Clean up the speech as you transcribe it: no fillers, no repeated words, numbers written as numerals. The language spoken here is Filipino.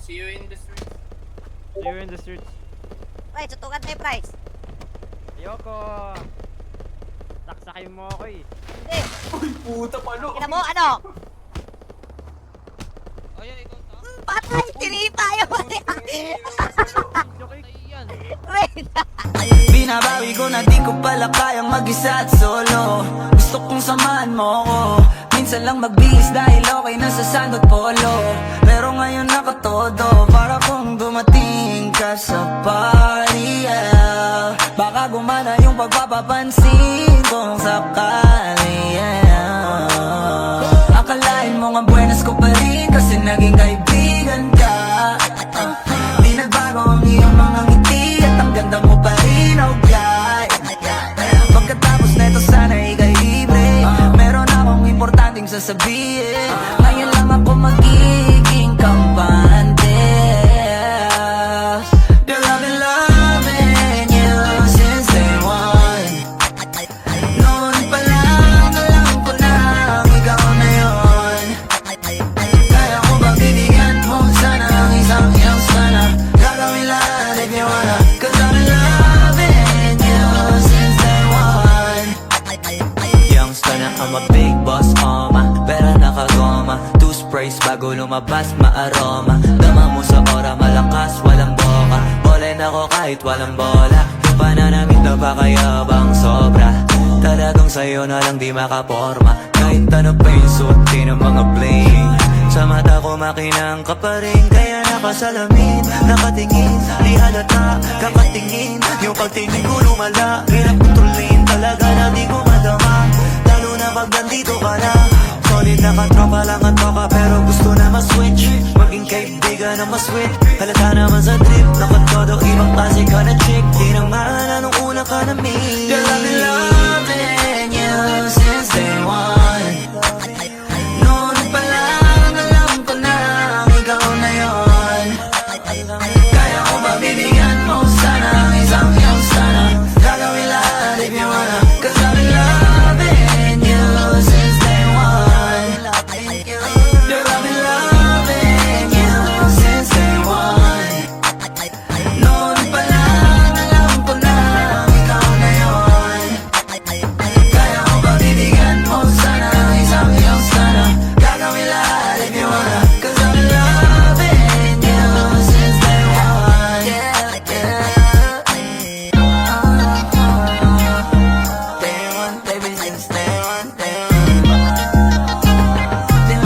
See you in the street. See you in the streets. Ay, tutukan tayo, Price. Ayoko. Saksakin mo ako eh. Hindi. Uy, puta palo. Kina mo, ano? Ayan, ikaw ta. Patay, tinipa yung Joke Yan. Wait. Binabawi ko na di ko pala kayang mag-isa at solo. Gusto kong samahan mo ko. Minsan lang magbihis dahil okay na sa sandot polo. Pero ngayon nakatodo para kung dumating ka sa party, yeah. Baka gumana yung pagpapapansin kung sakali, yeah. Akalain mo nga buenas ko pa rin kasi naging kaibigan ka. Di nagbago ang iyong mga ngiti at ang ganda mo pa rin, oh God. Pagkatapos neto sana ikay libre. Meron akong importanteng sasabihin. Ngayon lang ako magiging kampante. Girl, I've been loving you since day one. Noon pa lang alam ko na ikaw na yun. Kaya ko bang bibigyan mo sana ang isang iyong sana. Gagawin lahat if you wanna. Cause I've been loving you since day one. Youngster na I'm a big boss, pera nakagoma. Two sprays bago lumabas maaroma. Dama mo sa ora malakas walang boka. Bolen ako kahit walang bola. Yung pananamit na pakayabang sobra. Talagang sa'yo na lang di makaporma. Kahit ano pa yung suotin ng mga bling. Sa mata ko makinang ka pa rin. Kaya nakasalamin, nakatingin. Di halata, kakatingin. Yung pagtingin ko lumala. Hirap kontrolin, talaga na di ko madama. Lalo na pag nandito ka na. Solid na katropa lang at toka. Pero gusto na ma-switch. Maging kaibigan na ma-sweet. Halata naman sa trip. Nakatodo, ibang klase ka na chick. Di naman anong una ka na meet. You're loving love.